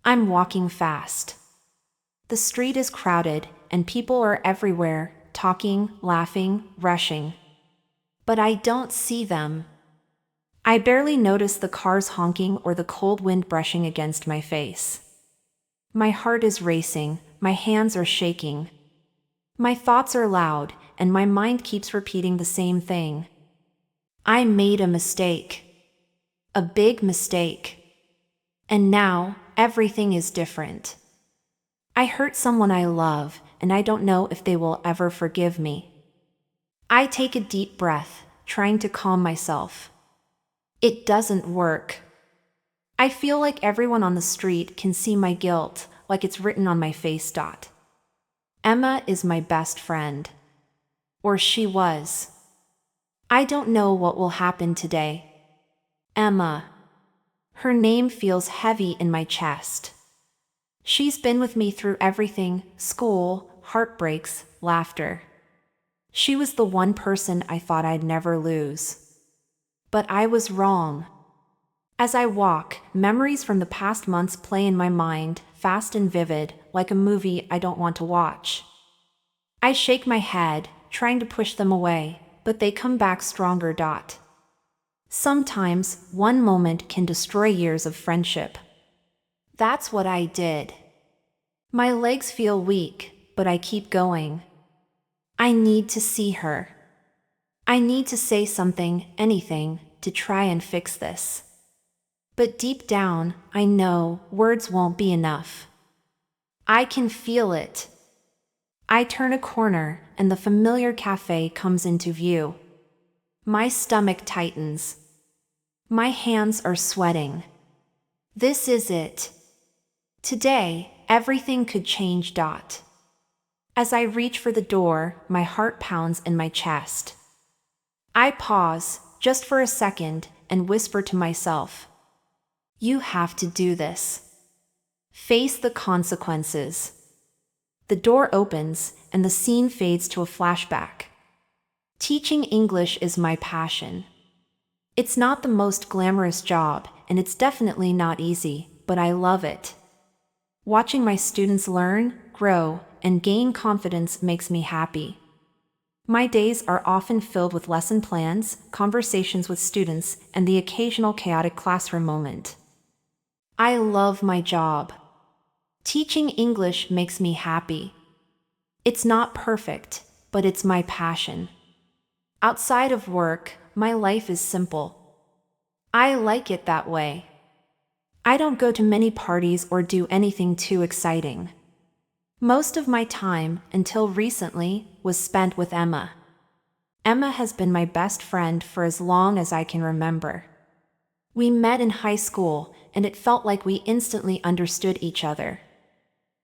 I'm walking fast. The street is crowded, and people are everywhere, talking, laughing, rushing. But I don't see them. I barely notice the cars honking or the cold wind brushing against my face. My heart is racing, my hands are shaking. My thoughts are loud, and my mind keeps repeating the same thing. I made a mistake. A big mistake. And now, everything is different. I hurt someone I love, and I don't know if they will ever forgive me. I take a deep breath, trying to calm myself. It doesn't work. I feel like everyone on the street can see my guilt, like it's written on my face. Emma is my best friend. Or she was. I don't know what will happen today. Emma. Her name feels heavy in my chest. She's been with me through everything: school, heartbreaks, laughter. She was the one person I thought I'd never lose. But I was wrong. As I walk, memories from the past months play in my mind, fast and vivid, like a movie I don't want to watch. I shake my head, trying to push them away, but they come back stronger. Sometimes, one moment can destroy years of friendship. That's what I did. My legs feel weak, but I keep going. I need to see her. I need to say something, anything, to try and fix this. But deep down, I know words won't be enough. I can feel it. I turn a corner, and the familiar cafe comes into view. My stomach tightens. My hands are sweating. This is it. Today, everything could change. As I reach for the door, my heart pounds in my chest. I pause, just for a second, and whisper to myself, "You have to do this. Face the consequences." The door opens, and the scene fades to a flashback. Teaching English is my passion. It's not the most glamorous job, and it's definitely not easy, but I love it. Watching my students learn, grow, and gain confidence makes me happy. My days are often filled with lesson plans, conversations with students, and the occasional chaotic classroom moment. I love my job. Teaching English makes me happy. It's not perfect, but it's my passion. Outside of work, my life is simple. I like it that way. I don't go to many parties or do anything too exciting. Most of my time, until recently, was spent with Emma. Emma has been my best friend for as long as I can remember. We met in high school, and it felt like we instantly understood each other.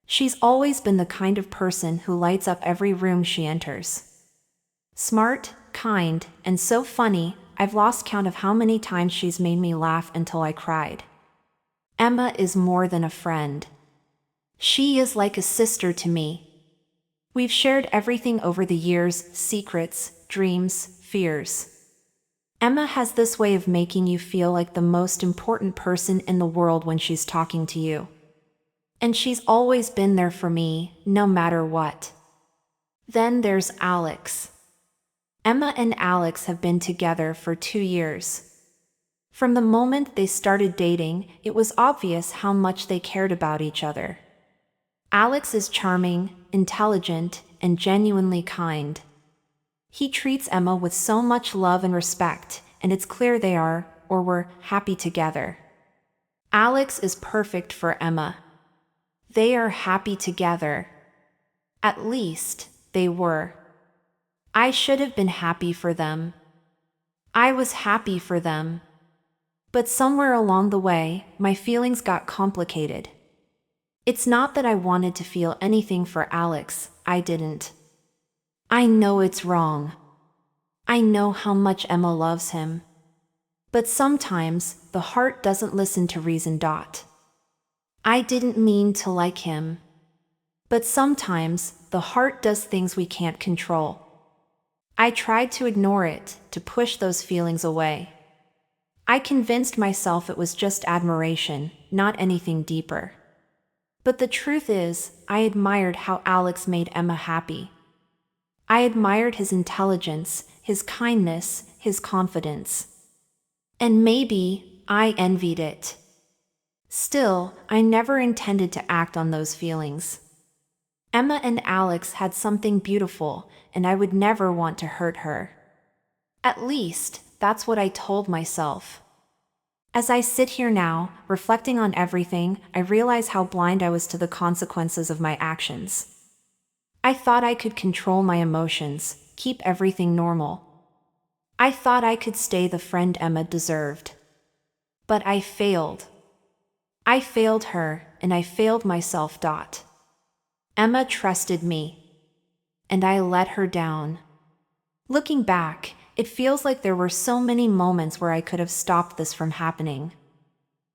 She's always been the kind of person who lights up every room she enters. Smart, kind, and so funny, I've lost count of how many times she's made me laugh until I cried. Emma is more than a friend. She is like a sister to me. We've shared everything over the years: secrets, dreams, fears. Emma has this way of making you feel like the most important person in the world when she's talking to you. And she's always been there for me, no matter what. Then there's Alex. Emma and Alex have been together for 2 years. From the moment they started dating, it was obvious how much they cared about each other. Alex is charming, intelligent, and genuinely kind. He treats Emma with so much love and respect, and it's clear they are, or were, happy together. Alex is perfect for Emma. They are happy together. At least, they were. I should have been happy for them. I was happy for them. But somewhere along the way, my feelings got complicated. It's not that I wanted to feel anything for Alex, I didn't. I know it's wrong. I know how much Emma loves him. But sometimes, the heart doesn't listen to reason. I didn't mean to like him. But sometimes, the heart does things we can't control. I tried to ignore it, to push those feelings away. I convinced myself it was just admiration, not anything deeper. But the truth is, I admired how Alex made Emma happy. I admired his intelligence, his kindness, his confidence. And maybe I envied it. Still, I never intended to act on those feelings. Emma and Alex had something beautiful, and I would never want to hurt her. At least, that's what I told myself. As I sit here now, reflecting on everything, I realize how blind I was to the consequences of my actions. I thought I could control my emotions, keep everything normal. I thought I could stay the friend Emma deserved. But I failed. I failed her, and I failed myself. Emma trusted me. And I let her down. Looking back, it feels like there were so many moments where I could have stopped this from happening.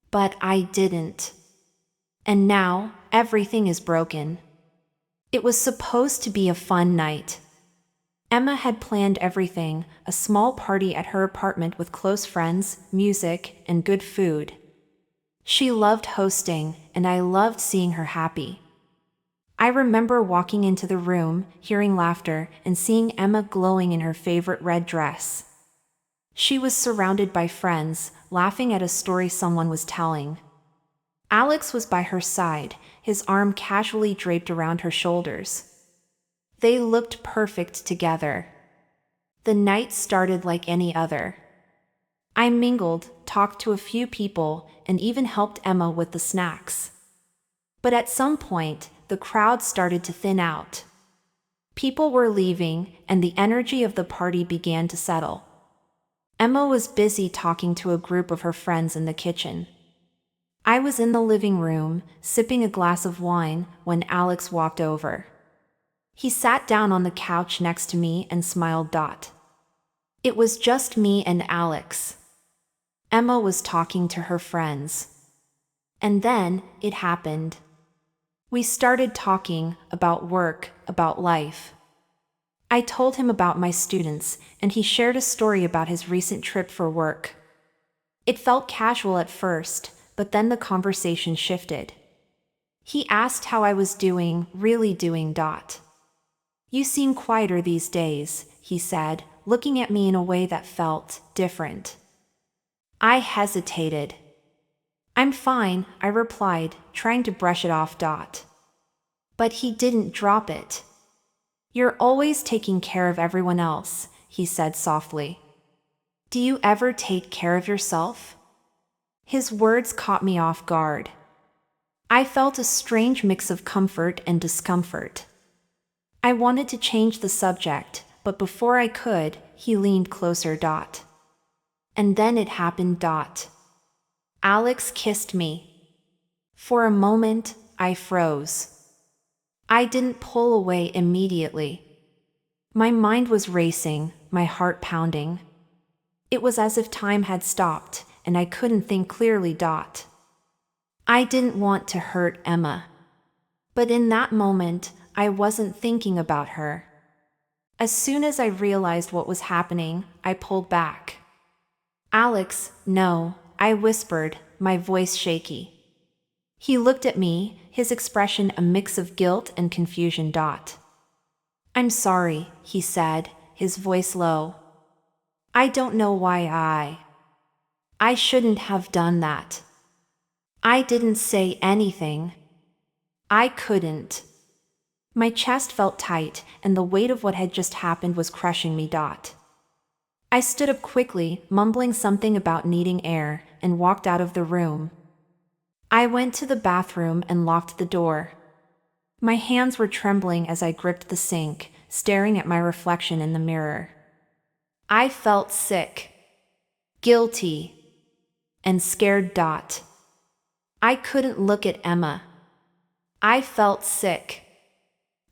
But I didn't. And now, everything is broken. It was supposed to be a fun night. Emma had planned everything, a small party at her apartment with close friends, music, and good food. She loved hosting, and I loved seeing her happy. I remember walking into the room, hearing laughter, and seeing Emma glowing in her favorite red dress. She was surrounded by friends, laughing at a story someone was telling. Alex was by her side, his arm casually draped around her shoulders. They looked perfect together. The night started like any other. I mingled, talked to a few people, and even helped Emma with the snacks. But at some point, the crowd started to thin out. People were leaving, and the energy of the party began to settle. Emma was busy talking to a group of her friends in the kitchen. I was in the living room, sipping a glass of wine, when Alex walked over. He sat down on the couch next to me and smiled. It was just me and Alex. Emma was talking to her friends. And then, it happened. We started talking about work, about life. I told him about my students, and he shared a story about his recent trip for work. It felt casual at first, but then the conversation shifted. He asked how I was doing, really doing. You seem quieter these days, he said, looking at me in a way that felt different. I hesitated. I'm fine, I replied, trying to brush it off. But he didn't drop it. You're always taking care of everyone else, he said softly. Do you ever take care of yourself? His words caught me off guard. I felt a strange mix of comfort and discomfort. I wanted to change the subject, but before I could, he leaned closer. And then it happened. Alex kissed me. For a moment, I froze. I didn't pull away immediately. My mind was racing, my heart pounding. It was as if time had stopped, and I couldn't think clearly. I didn't want to hurt Emma. But in that moment, I wasn't thinking about her. As soon as I realized what was happening, I pulled back. Alex, no, I whispered, my voice shaky. He looked at me, his expression a mix of guilt and confusion. I'm sorry, he said, his voice low. I don't know why I shouldn't have done that. I didn't say anything. I couldn't. My chest felt tight, and the weight of what had just happened was crushing me. I stood up quickly, mumbling something about needing air, and walked out of the room. I went to the bathroom and locked the door. My hands were trembling as I gripped the sink, staring at my reflection in the mirror. I felt sick, guilty, and scared. I couldn't look at Emma. I felt sick,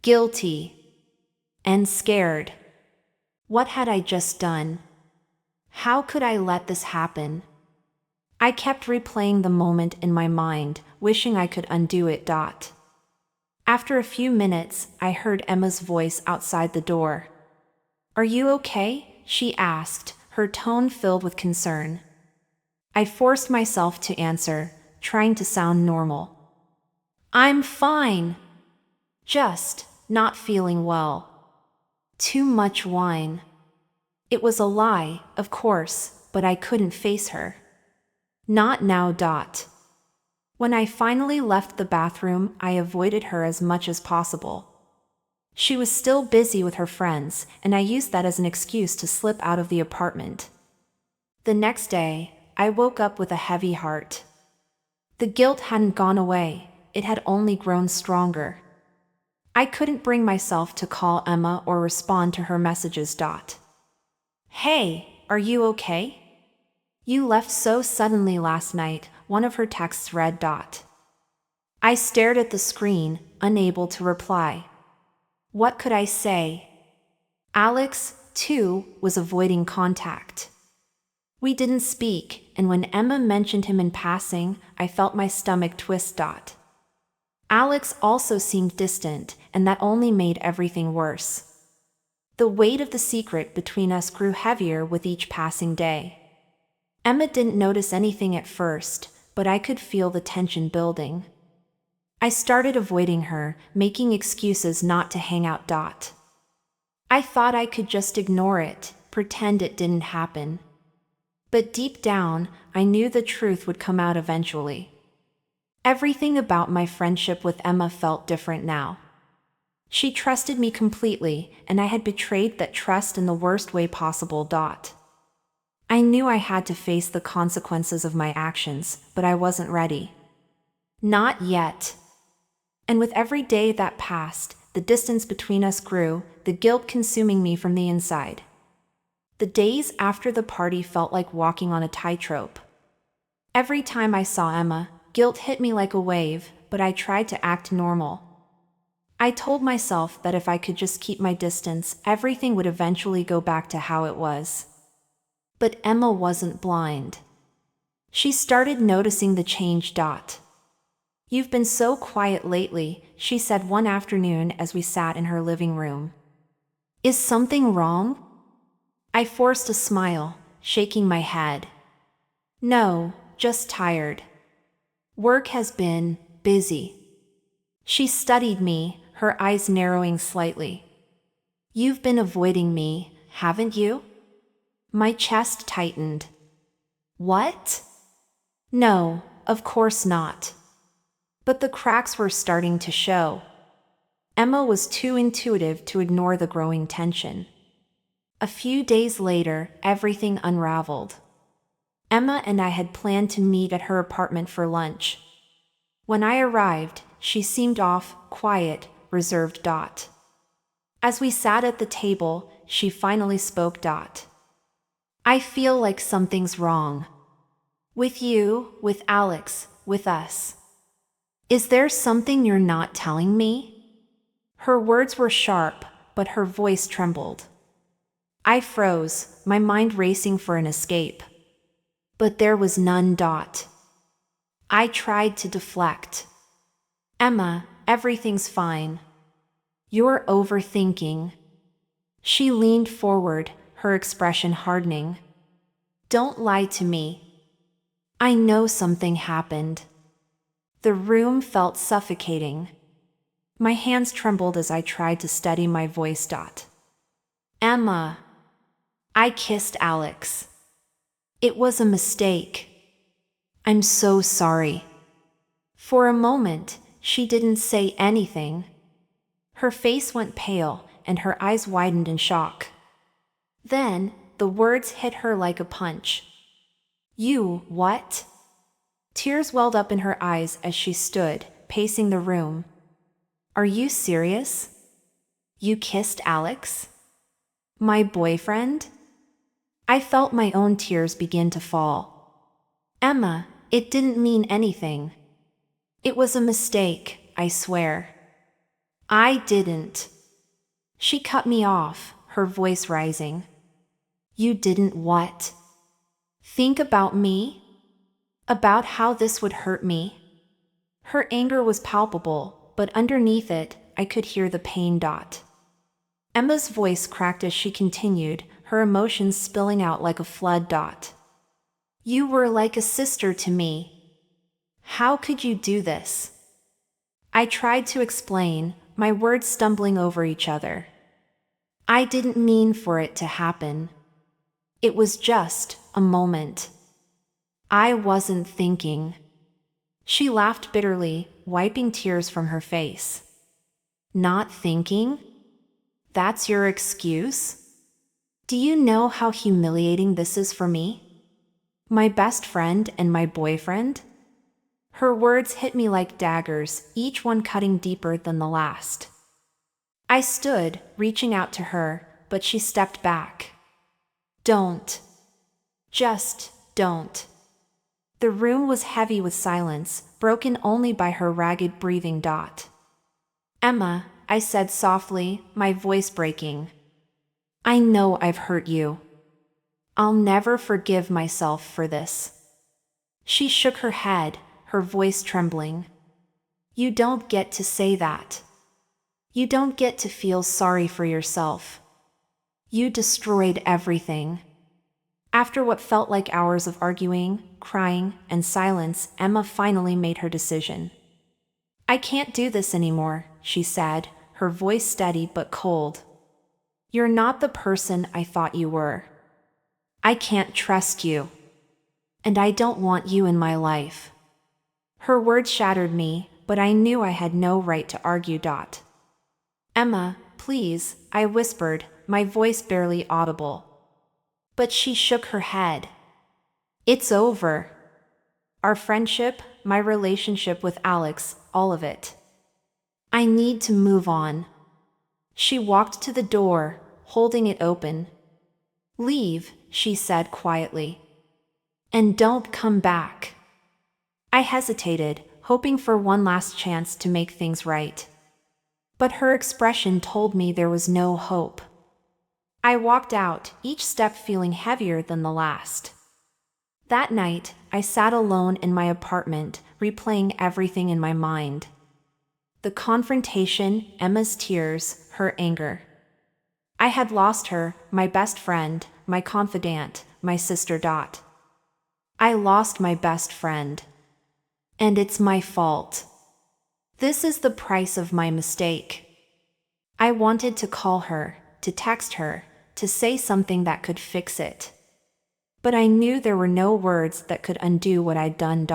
guilty, and scared. What had I just done? How could I let this happen? I kept replaying the moment in my mind, wishing I could undo it. After a few minutes, I heard Emma's voice outside the door. Are you okay? She asked, her tone filled with concern. I forced myself to answer, trying to sound normal. I'm fine. Just not feeling well. Too much wine. It was a lie, of course, but I couldn't face her. Not now. When I finally left the bathroom, I avoided her as much as possible. She was still busy with her friends, and I used that as an excuse to slip out of the apartment. The next day, I woke up with a heavy heart. The guilt hadn't gone away, it had only grown stronger. I couldn't bring myself to call Emma or respond to her messages. Hey, are you okay? You left so suddenly last night, one of her texts read. I stared at the screen, unable to reply. What could I say? Alex, too, was avoiding contact. We didn't speak, and when Emma mentioned him in passing, I felt my stomach twist. Alex also seemed distant, and that only made everything worse. The weight of the secret between us grew heavier with each passing day. Emma didn't notice anything at first, but I could feel the tension building. I started avoiding her, making excuses not to hang out. I thought I could just ignore it, pretend it didn't happen. But deep down, I knew the truth would come out eventually. Everything about my friendship with Emma felt different now. She trusted me completely, and I had betrayed that trust in the worst way possible. I knew I had to face the consequences of my actions, but I wasn't ready. Not yet. And with every day that passed, the distance between us grew, the guilt consuming me from the inside. The days after the party felt like walking on a tightrope. Every time I saw Emma, guilt hit me like a wave, but I tried to act normal. I told myself that if I could just keep my distance, everything would eventually go back to how it was. But Emma wasn't blind. She started noticing the change. You've been so quiet lately, she said one afternoon as we sat in her living room. Is something wrong? I forced a smile, shaking my head. No, just tired. Work has been busy. She studied me, her eyes narrowing slightly. You've been avoiding me, haven't you? My chest tightened. What? No, of course not. But the cracks were starting to show. Emma was too intuitive to ignore the growing tension. A few days later, everything unraveled. Emma and I had planned to meet at her apartment for lunch. When I arrived, she seemed off, quiet, reserved. As we sat at the table, she finally spoke. I feel like something's wrong. With you, with Alex, with us. Is there something you're not telling me? Her words were sharp, but her voice trembled. I froze, my mind racing for an escape. But there was none. I tried to deflect. Emma, everything's fine. You're overthinking. She leaned forward, her expression hardening. Don't lie to me. I know something happened. The room felt suffocating. My hands trembled as I tried to steady my voice. Emma. I kissed Alex. It was a mistake. I'm so sorry. For a moment, she didn't say anything. Her face went pale, and her eyes widened in shock. Then, the words hit her like a punch. You, what? Tears welled up in her eyes as she stood, pacing the room. Are you serious? You kissed Alex? My boyfriend? I felt my own tears begin to fall. Emma, it didn't mean anything. It was a mistake, I swear. I didn't. She cut me off, her voice rising. You didn't what? Think about me? About how this would hurt me? Her anger was palpable, but underneath it, I could hear the pain. Emma's voice cracked as she continued, her emotions spilling out like a flood. You were like a sister to me. How could you do this? I tried to explain, my words stumbling over each other. I didn't mean for it to happen. It was just a moment. I wasn't thinking. She laughed bitterly, wiping tears from her face. Not thinking? That's your excuse? Do you know how humiliating this is for me? My best friend and my boyfriend? Her words hit me like daggers, each one cutting deeper than the last. I stood, reaching out to her, but she stepped back. Don't. Just don't. The room was heavy with silence, broken only by her ragged breathing. Emma, I said softly, my voice breaking. I know I've hurt you. I'll never forgive myself for this. She shook her head, her voice trembling. You don't get to say that. You don't get to feel sorry for yourself. You destroyed everything. After what felt like hours of arguing, crying, and silence, Emma finally made her decision. I can't do this anymore, she said, her voice steady but cold. You're not the person I thought you were. I can't trust you. And I don't want you in my life. Her words shattered me, but I knew I had no right to argue. Emma, please, I whispered, my voice barely audible. But she shook her head. It's over. Our friendship, my relationship with Alex, all of it. I need to move on. She walked to the door, holding it open. Leave, she said quietly. And don't come back. I hesitated, hoping for one last chance to make things right. But her expression told me there was no hope. I walked out, each step feeling heavier than the last. That night, I sat alone in my apartment, replaying everything in my mind. The confrontation, Emma's tears, her anger. I had lost her, my best friend, my confidant, my sister. I lost my best friend. And it's my fault. This is the price of my mistake. I wanted to call her, to text her, to say something that could fix it. But I knew there were no words that could undo what I'd done.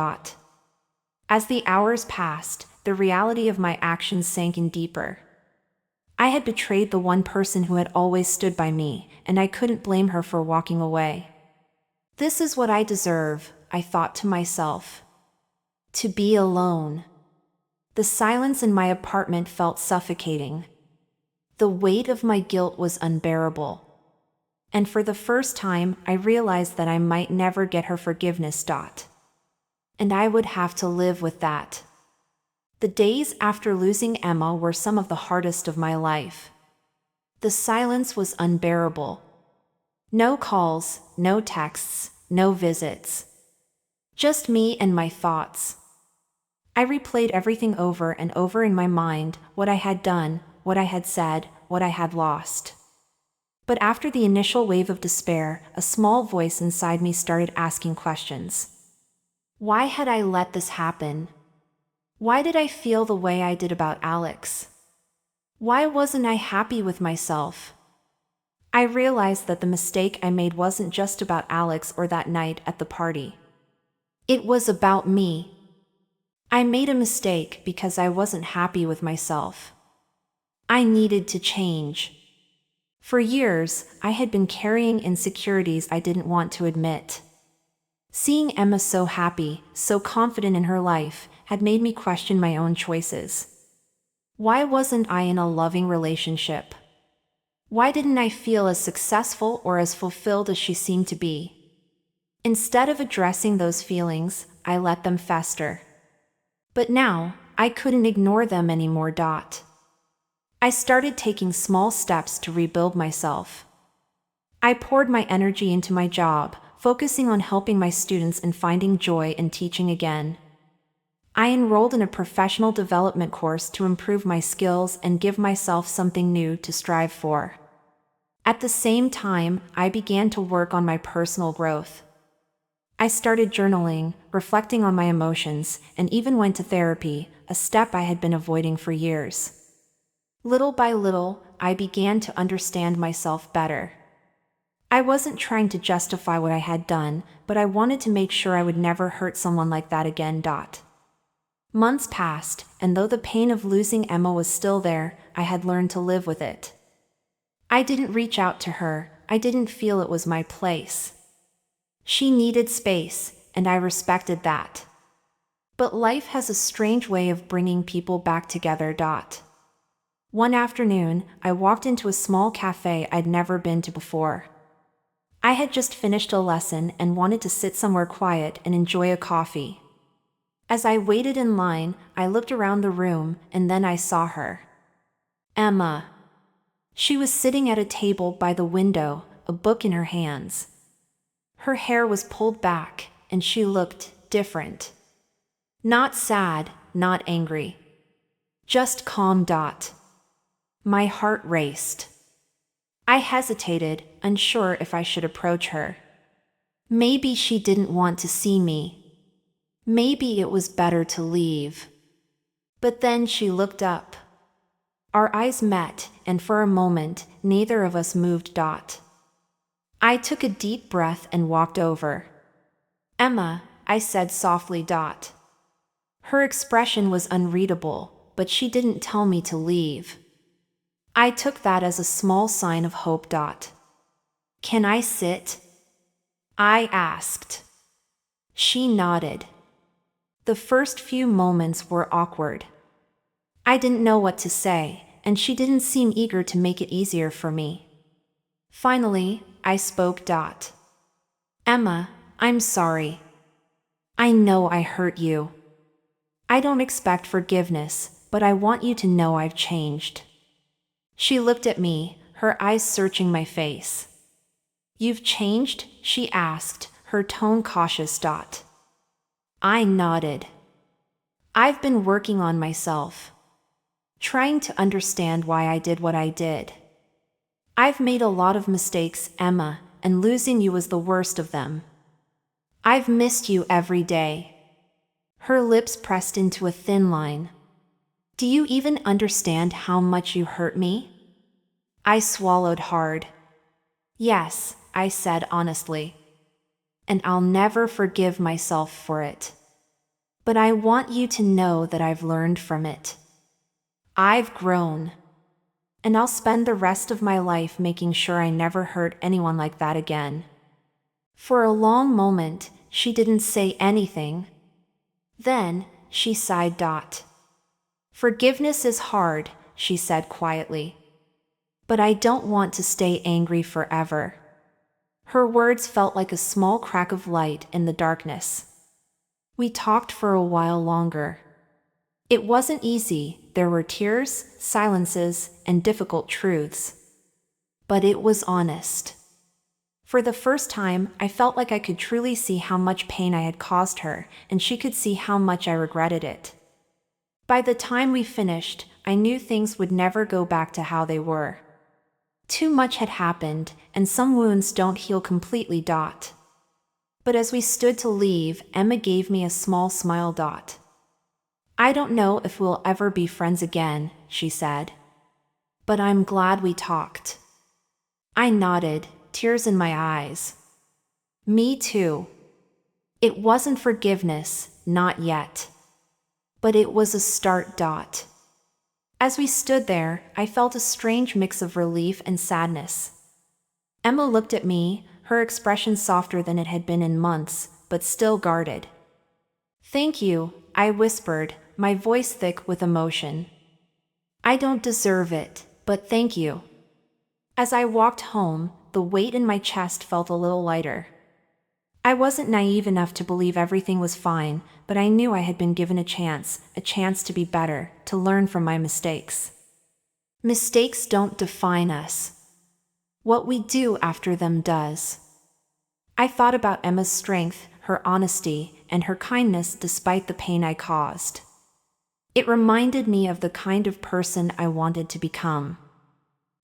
As the hours passed, the reality of my actions sank in deeper. I had betrayed the one person who had always stood by me, and I couldn't blame her for walking away. This is what I deserve, I thought to myself. To be alone. The silence in my apartment felt suffocating. The weight of my guilt was unbearable. And for the first time, I realized that I might never get her forgiveness. And I would have to live with that. The days after losing Emma were some of the hardest of my life. The silence was unbearable. No calls, no texts, no visits. Just me and my thoughts. I replayed everything over and over in my mind, what I had done, what I had said, what I had lost. But after the initial wave of despair, a small voice inside me started asking questions. Why had I let this happen? Why did I feel the way I did about Alex? Why wasn't I happy with myself? I realized that the mistake I made wasn't just about Alex or that night at the party. It was about me. I made a mistake because I wasn't happy with myself. I needed to change. For years, I had been carrying insecurities I didn't want to admit. Seeing Emma so happy, so confident in her life, had made me question my own choices. Why wasn't I in a loving relationship? Why didn't I feel as successful or as fulfilled as she seemed to be? Instead of addressing those feelings, I let them fester. But now, I couldn't ignore them anymore. I started taking small steps to rebuild myself. I poured my energy into my job, focusing on helping my students and finding joy in teaching again. I enrolled in a professional development course to improve my skills and give myself something new to strive for. At the same time, I began to work on my personal growth. I started journaling, reflecting on my emotions, and even went to therapy, a step I had been avoiding for years. Little by little, I began to understand myself better. I wasn't trying to justify what I had done, but I wanted to make sure I would never hurt someone like that again. Months passed, and though the pain of losing Emma was still there, I had learned to live with it. I didn't reach out to her, I didn't feel it was my place. She needed space, and I respected that. But life has a strange way of bringing people back together. One afternoon, I walked into a small cafe I'd never been to before. I had just finished a lesson and wanted to sit somewhere quiet and enjoy a coffee. As I waited in line, I looked around the room, and then I saw her. Emma. She was sitting at a table by the window, a book in her hands. Her hair was pulled back, and she looked different. Not sad, not angry. Just calm. My heart raced. I hesitated, unsure if I should approach her. Maybe she didn't want to see me. Maybe it was better to leave. But then she looked up. Our eyes met, and for a moment, neither of us moved. I took a deep breath and walked over. Emma, I said softly. Her expression was unreadable, but she didn't tell me to leave. I took that as a small sign of hope. Can I sit? I asked. She nodded. The first few moments were awkward. I didn't know what to say, and she didn't seem eager to make it easier for me. Finally, I spoke. Emma, I'm sorry. I know I hurt you. I don't expect forgiveness, but I want you to know I've changed. She looked at me, her eyes searching my face. You've changed? She asked, her tone cautious. I nodded. I've been working on myself. Trying to understand why I did what I did. I've made a lot of mistakes, Emma, and losing you was the worst of them. I've missed you every day. Her lips pressed into a thin line. Do you even understand how much you hurt me? I swallowed hard. Yes, I said honestly. And I'll never forgive myself for it. But I want you to know that I've learned from it. I've grown. And I'll spend the rest of my life making sure I never hurt anyone like that again. For a long moment, she didn't say anything. Then, she sighed. Forgiveness is hard, she said quietly. But I don't want to stay angry forever. Her words felt like a small crack of light in the darkness. We talked for a while longer. It wasn't easy, there were tears, silences, and difficult truths. But it was honest. For the first time, I felt like I could truly see how much pain I had caused her, and she could see how much I regretted it. By the time we finished, I knew things would never go back to how they were. Too much had happened, and some wounds don't heal completely. But as we stood to leave, Emma gave me a small smile. I don't know if we'll ever be friends again, she said. But I'm glad we talked. I nodded, tears in my eyes. Me too. It wasn't forgiveness, not yet. But it was a start. As we stood there, I felt a strange mix of relief and sadness. Emma looked at me, her expression softer than it had been in months, but still guarded. Thank you, I whispered, my voice thick with emotion. I don't deserve it, but thank you. As I walked home, the weight in my chest felt a little lighter. I wasn't naive enough to believe everything was fine, but I knew I had been given a chance to be better, to learn from my mistakes. Mistakes don't define us. What we do after them does. I thought about Emma's strength, her honesty, and her kindness despite the pain I caused. It reminded me of the kind of person I wanted to become.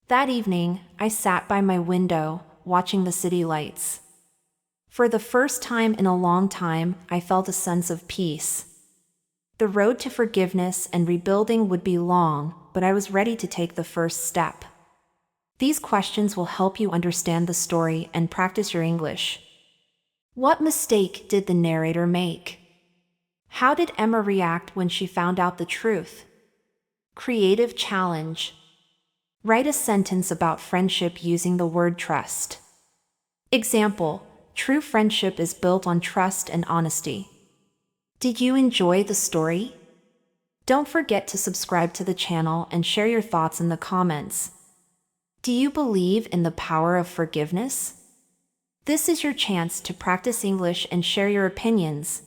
That evening, I sat by my window, watching the city lights. For the first time in a long time, I felt a sense of peace. The road to forgiveness and rebuilding would be long, but I was ready to take the first step. These questions will help you understand the story and practice your English. What mistake did the narrator make? How did Emma react when she found out the truth? Creative challenge. Write a sentence about friendship using the word trust. Example: true friendship is built on trust and honesty. Did you enjoy the story? Don't forget to subscribe to the channel and share your thoughts in the comments. Do you believe in the power of forgiveness? This is your chance to practice English and share your opinions.